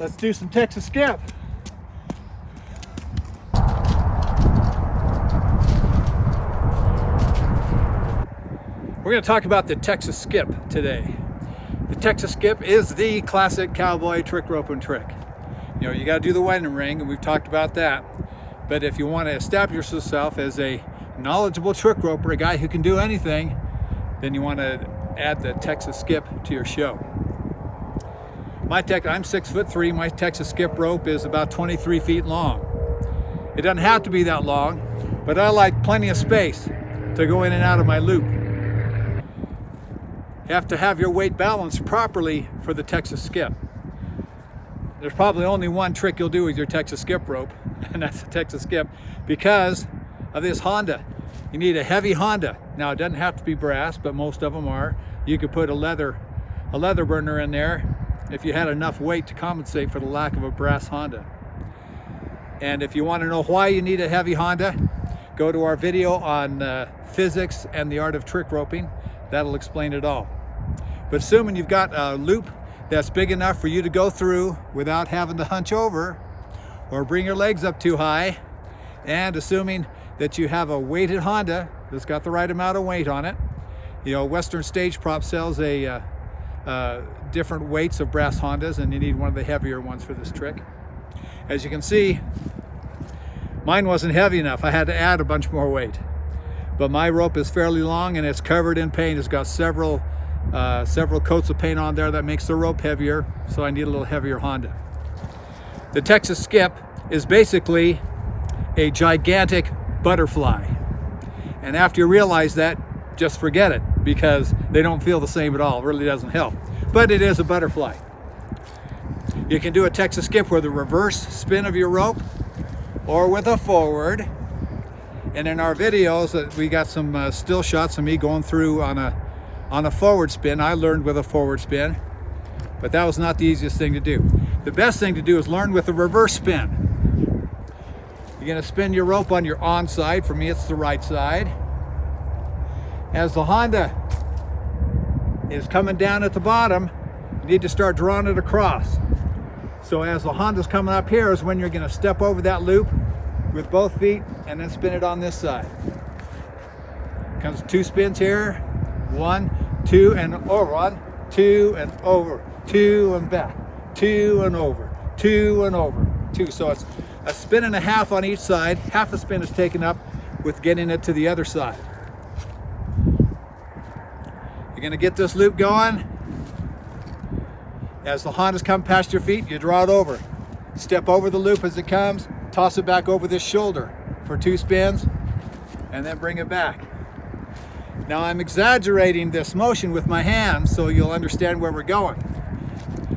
Let's do some Texas skip. We're going to talk about the Texas skip today. The Texas skip is the classic cowboy trick roping trick. You know, you got to do the wedding ring, and we've talked about that. But if you want to establish yourself as a knowledgeable trick roper, a guy who can do anything, then you want to add the Texas skip to your show. I'm 6'3". My Texas skip rope is about 23 feet long. It doesn't have to be that long, but I like plenty of space to go in and out of my loop. You have to have your weight balanced properly for the Texas skip. There's probably only one trick you'll do with your Texas skip rope, and that's the Texas skip, because of this Honda. You need a heavy Honda. Now, it doesn't have to be brass, but most of them are. You could put a leather burner in there if you had enough weight to compensate for the lack of a brass Honda. And if you want to know why you need a heavy Honda, go to our video on physics and the art of trick roping. That'll explain it all. But assuming you've got a loop that's big enough for you to go through without having to hunch over or bring your legs up too high, and assuming that you have a weighted Honda that's got the right amount of weight on it. You know, Western Stage Prop sells different weights of brass Hondas, and you need one of the heavier ones for this trick. As you can see, mine wasn't heavy enough. I had to add a bunch more weight. But my rope is fairly long, and it's covered in paint. It's got several coats of paint on there that makes the rope heavier, so I need a little heavier Honda. The Texas skip is basically a gigantic butterfly. And after you realize that, just forget it, because they don't feel the same at all. It really doesn't help. But it is a butterfly. You can do a Texas skip with a reverse spin of your rope or with a forward. And in our videos, we got some still shots of me going through on a forward spin. I learned with a forward spin, but that was not the easiest thing to do. The best thing to do is learn with a reverse spin. You're going to spin your rope on your on side. For me, it's the right side. As the Honda is coming down at the bottom, you need to start drawing it across. So as the Honda's coming up here is when you're going to step over that loop with both feet and then spin it on this side. Comes 2 spins here. 1, 2, and over. 1, 2, and over. 2 and back. 2 and over. 2 and over. 2. So it's a spin and a half on each side. Half a spin is taken up with getting it to the other side. You're going to get this loop going. As the Hondas come past your feet, you draw it over. Step over the loop as it comes, toss it back over this shoulder for 2 spins, and then bring it back. Now, I'm exaggerating this motion with my hands so you'll understand where we're going.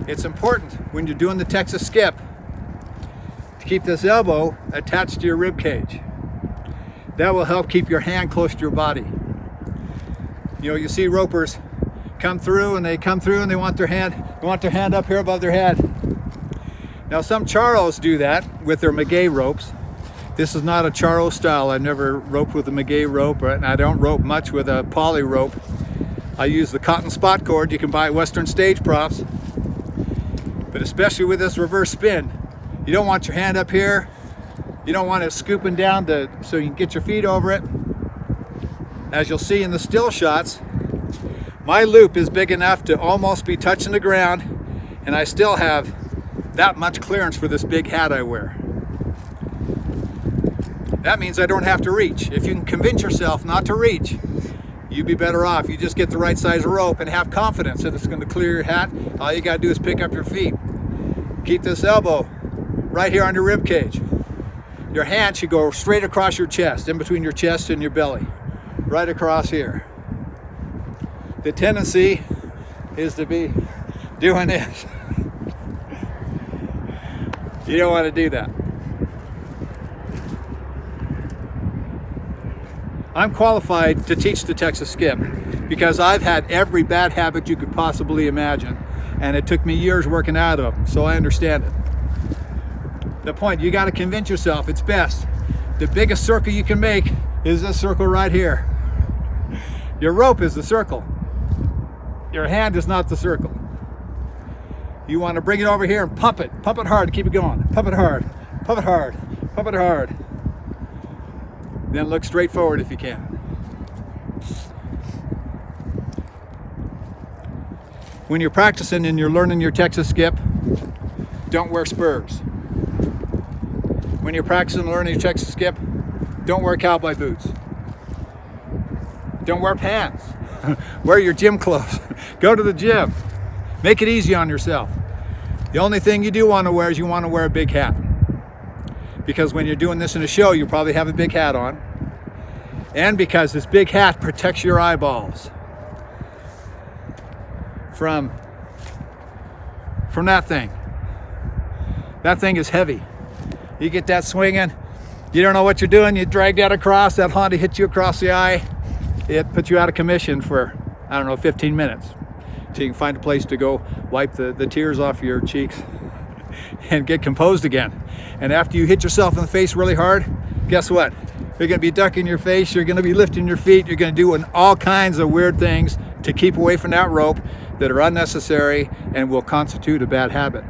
It's important when you're doing the Texas skip to keep this elbow attached to your rib cage. That will help keep your hand close to your body. You know, you see ropers come through and they want their hand up here above their head. Now, some charros do that with their Maguey ropes. This is not a charro style. I've never roped with a Maguey rope, and I don't rope much with a poly rope. I use the cotton spot cord you can buy at Western Stage Props. But especially with this reverse spin, you don't want your hand up here. You don't want it scooping down so you can get your feet over it. As you'll see in the still shots, my loop is big enough to almost be touching the ground, and I still have that much clearance for this big hat I wear. That means I don't have to reach. If you can convince yourself not to reach, you'd be better off. You just get the right size of rope and have confidence that it's going to clear your hat. All you got to do is pick up your feet. Keep this elbow right here on your rib cage. Your hand should go straight across your chest, in between your chest and your belly. Right across here. The tendency is to be doing this. You don't want to do that. I'm qualified to teach the Texas skip because I've had every bad habit you could possibly imagine, and it took me years working out of them, so I understand it. The point, you got to convince yourself it's best. The biggest circle you can make is this circle right here. Your rope is the circle. Your hand is not the circle. You want to bring it over here and pump it hard to keep it going. Pump it hard, pump it hard, pump it hard. Then look straight forward if you can. When you're practicing and you're learning your Texas skip, don't wear spurs. When you're practicing and learning your Texas skip, don't wear cowboy boots. Don't wear pants. Wear your gym clothes. Go to the gym. Make it easy on yourself. The only thing you do want to wear is you want to wear a big hat. Because when you're doing this in a show, you probably have a big hat on. And because this big hat protects your eyeballs from that thing. That thing is heavy. You get that swinging, you don't know what you're doing, you drag that across, that Honda hits you across the eye, it puts you out of commission for, I don't know, 15 minutes. So you can find a place to go wipe the tears off your cheeks and get composed again. And after you hit yourself in the face really hard, guess what? You're gonna be ducking your face, you're gonna be lifting your feet, you're gonna do all kinds of weird things to keep away from that rope that are unnecessary and will constitute a bad habit.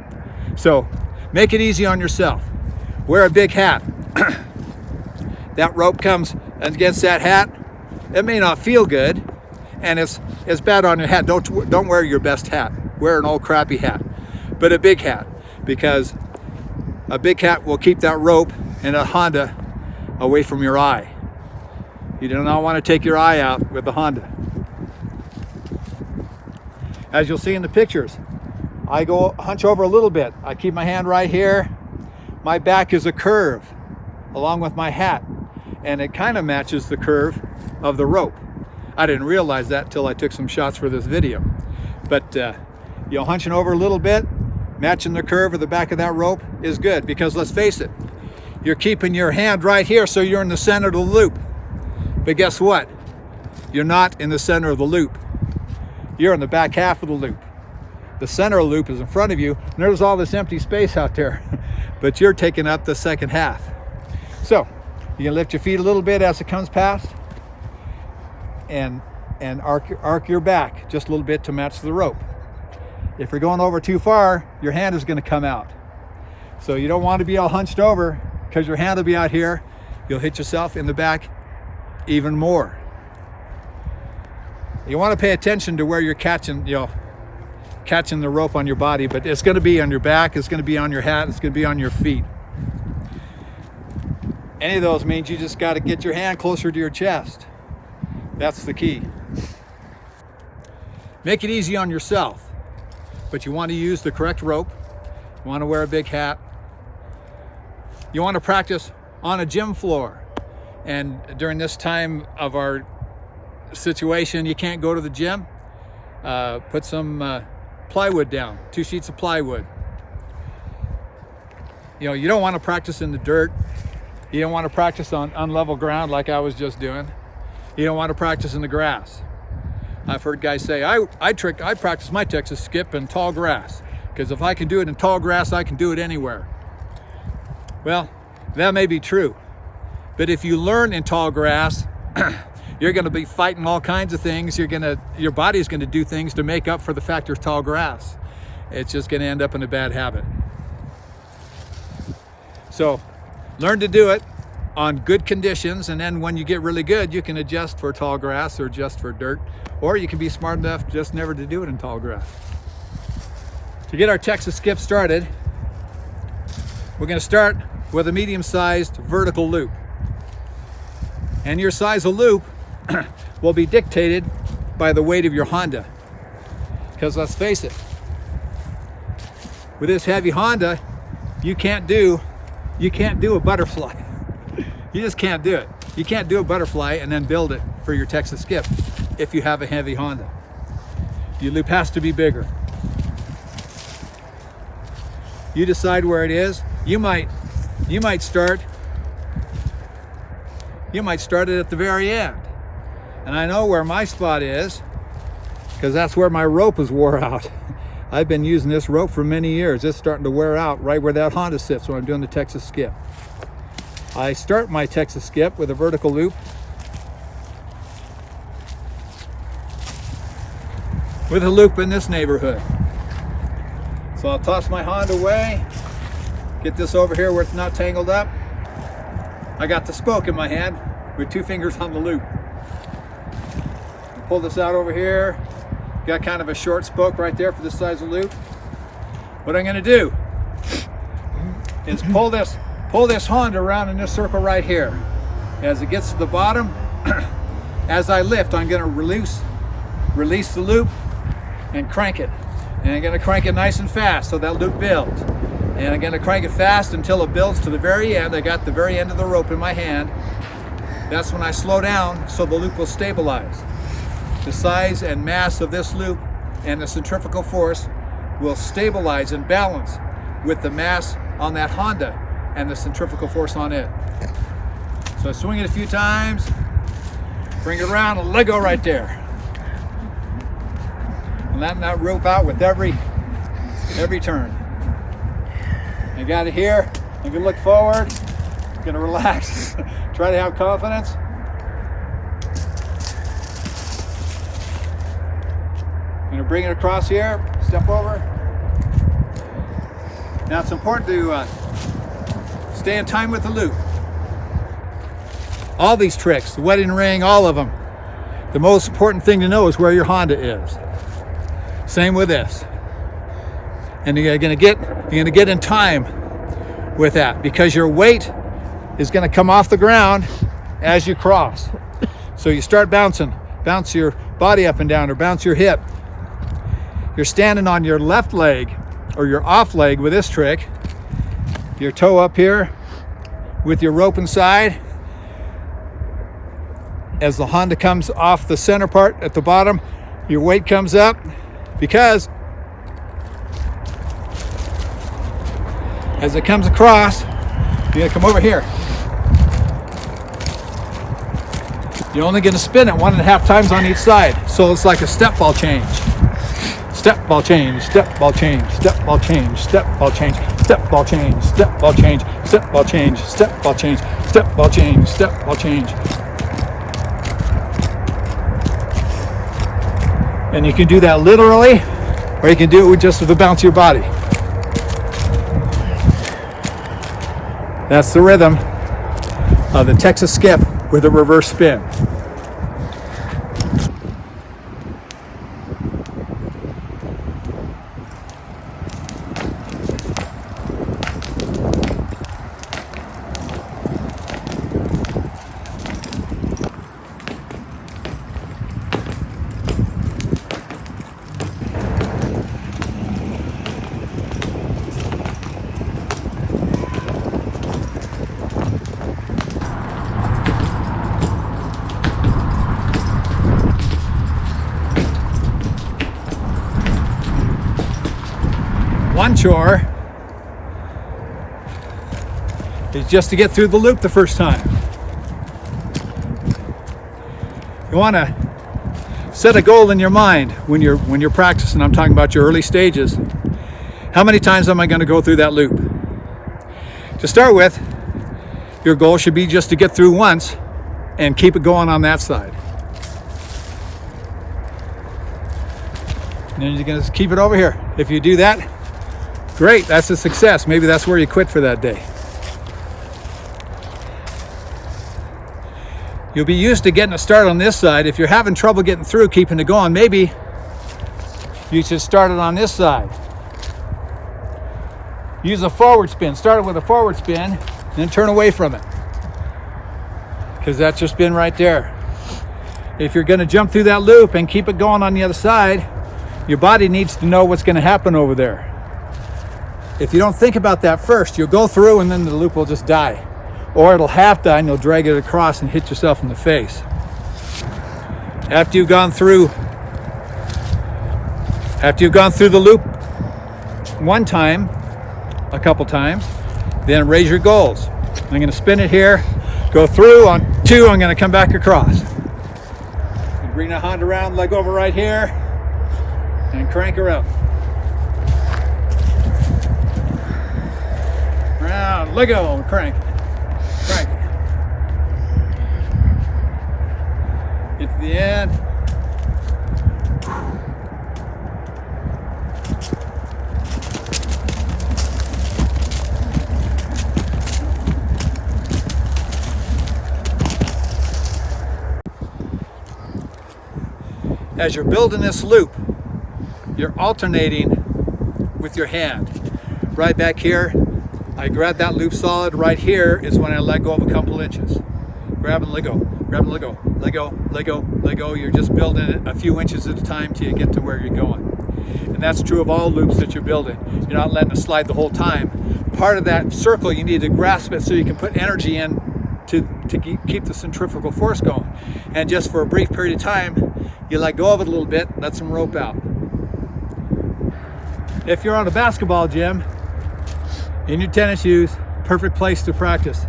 So make it easy on yourself. Wear a big hat. That rope comes against that hat. It may not feel good, and it's bad on your hat. Don't wear your best hat. Wear an old crappy hat, but a big hat, because a big hat will keep that rope and a Honda away from your eye. You do not want to take your eye out with the Honda. As you'll see in the pictures, I go hunch over a little bit. I keep my hand right here. My back is a curve along with my hat, and it kind of matches the curve of the rope. I didn't realize that till I took some shots for this video. But hunching over a little bit, matching the curve of the back of that rope is good, because let's face it, you're keeping your hand right here so you're in the center of the loop. But guess what? You're not in the center of the loop. You're in the back half of the loop. The center of the loop is in front of you, and there's all this empty space out there, but you're taking up the second half. So you can lift your feet a little bit as it comes past, and arc your back just a little bit to match the rope. If you're going over too far, your hand is going to come out. So you don't want to be all hunched over, because your hand will be out here. You'll hit yourself in the back even more. You want to pay attention to where you're catching the rope on your body, but it's going to be on your back, it's going to be on your hat, it's going to be on your feet. Any of those means you just got to get your hand closer to your chest. That's the key. Make it easy on yourself, but you want to use the correct rope. You want to wear a big hat. You want to practice on a gym floor. And during this time of our situation, you can't go to the gym. Put some plywood down, 2 sheets of plywood. You don't want to practice in the dirt. You don't want to practice on unlevel ground like I was just doing. You don't want to practice in the grass. I've heard guys say, I practice my Texas skip in tall grass, because if I can do it in tall grass, I can do it anywhere. Well, that may be true, but if you learn in tall grass, you're going to be fighting all kinds of things. Your body's going to do things to make up for the fact there's tall grass. It's just going to end up in a bad habit. So learn to do it on good conditions, and then when you get really good, you can adjust for tall grass or adjust for dirt, or you can be smart enough just never to do it in tall grass. To get our Texas skip started, we're going to start with a medium-sized vertical loop. And your size of loop will be dictated by the weight of your Honda. Because let's face it, with this heavy Honda, you can't do a butterfly. You just can't do it. You can't do a butterfly and then build it for your Texas skip if you have a heavy Honda. Your loop has to be bigger. You decide where it is. You might start it at the very end. And I know where my spot is, because that's where my rope is wore out. I've been using this rope for many years. It's starting to wear out right where that Honda sits when I'm doing the Texas skip. I start my Texas skip with a vertical loop with a loop in this neighborhood. So I'll toss my Honda away, get this over here where it's not tangled up. I got the spoke in my hand with 2 fingers on the loop. Pull this out over here. Got kind of a short spoke right there for this size of loop. What I'm going to do is pull this Honda around in this circle right here. As it gets to the bottom, as I lift, I'm going to release the loop and crank it. And I'm going to crank it nice and fast so that loop builds. And I'm going to crank it fast until it builds to the very end. I got the very end of the rope in my hand. That's when I slow down so the loop will stabilize. The size and mass of this loop and the centrifugal force will stabilize and balance with the mass on that Honda and the centrifugal force on it. So I swing it a few times, bring it around, and let go right there. And letting that rope out with every turn. I got it here. You can look forward. I'm gonna relax. Try to have confidence. I'm gonna bring it across here. Step over. Now it's important to stay in time with the loop. All these tricks, the wedding ring, all of them. The most important thing to know is where your Honda is. Same with this. And you're gonna get in time with that because your weight is gonna come off the ground as you cross. So you start bouncing, bounce your body up and down or bounce your hip. You're standing on your left leg or your off leg with this trick. Your toe up here with your rope inside. As the Honda comes off the center part at the bottom, your weight comes up because as it comes across, you're gonna come over here. You're only gonna spin it 1.5 times on each side. So it's like a step ball change. Step ball change, step ball change, step ball change, step ball change, step ball change, step ball change, step ball change, step ball change, step ball change, step ball change. And you can do that literally, or you can do it with just the bounce of your body. That's the rhythm of the Texas skip with a reverse spin. One chore is just to get through the loop the first time. You want to set a goal in your mind when you're practicing. I'm talking about your early stages. How many times am I going to go through that loop? To start with, your goal should be just to get through once and keep it going on that side. And then you're going to keep it over here. If you do that, great, that's a success. Maybe that's where you quit for that day. You'll be used to getting a start on this side. If you're having trouble getting through, keeping it going, maybe you should start it on this side. Use a forward spin. Start it with a forward spin, then turn away from it. Because that's your spin right there. If you're going to jump through that loop and keep it going on the other side, your body needs to know what's going to happen over there. If you don't think about that first, you'll go through and then the loop will just die. Or it'll half die and you'll drag it across and hit yourself in the face. After you've gone through the loop one time, a couple times, then raise your goals. I'm going to spin it here, go through on 2, I'm going to come back across. Bring the Honda around, leg over right here, and crank her up. Round, leg go, crank. Crank. Get to the end. as you're building this loop, you're alternating with your hand. Right back here, I grab that loop solid. Right here is when I let go of a couple inches. Grab and let go, grab and let go, let go, let go, let go. You're just building it a few inches at a time till you get to where you're going. And that's true of all loops that you're building. You're not letting it slide the whole time. Part of that circle, you need to grasp it so you can put energy in to keep the centrifugal force going. And just for a brief period of time, you let go of it a little bit, let some rope out. If you're on a basketball gym, in your tennis shoes, perfect place to practice.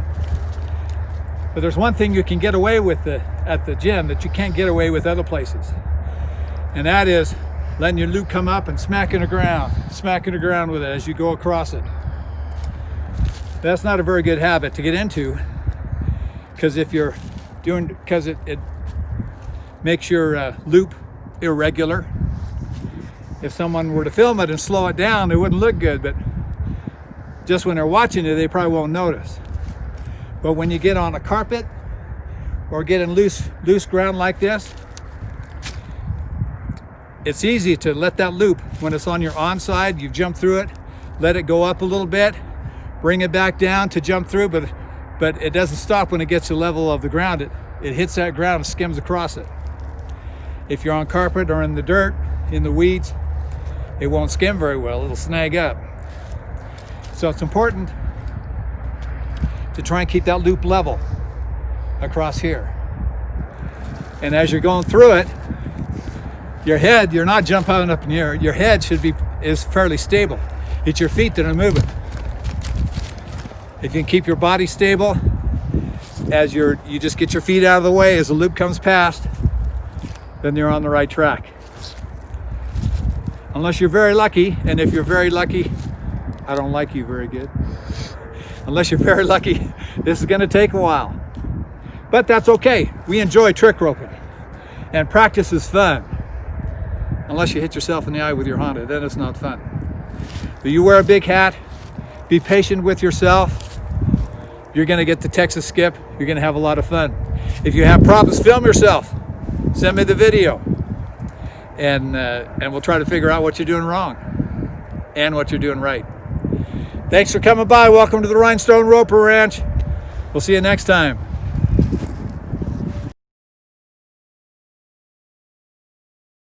But there's one thing you can get away with at the gym that you can't get away with other places. And that is letting your loop come up and smacking the ground with it as you go across it. That's not a very good habit to get into, because if you're doing, because it makes your loop irregular. If someone were to film it and slow it down, it wouldn't look good, but just when they're watching it, they probably won't notice. But when you get on a carpet or get in loose ground like this, it's easy to let that loop, when it's on your onside, you jump through it, let it go up a little bit, bring it back down to jump through, but it doesn't stop when it gets to the level of the ground. It hits that ground and skims across it. If you're on carpet or in the dirt, in the weeds, it won't skim very well, it'll snag up. So it's important to try and keep that loop level across here. And as you're going through it, your head, you're not jumping up in the air. Your head is fairly stable. It's your feet that are moving. If you can keep your body stable, as you just get your feet out of the way as the loop comes past, then you're on the right track. Unless you're very lucky, and if you're very lucky, I don't like you very good. Unless you're very lucky, this is gonna take a while. But that's okay. We enjoy trick roping, and practice is fun. Unless you hit yourself in the eye with your Honda, then it's not fun. But you wear a big hat, be patient with yourself. You're gonna get the Texas skip. You're gonna have a lot of fun. If you have problems, film yourself. Send me the video. And we'll try to figure out what you're doing wrong and what you're doing right. Thanks for coming by. Welcome to the Rhinestone Roper Ranch. We'll see you next time.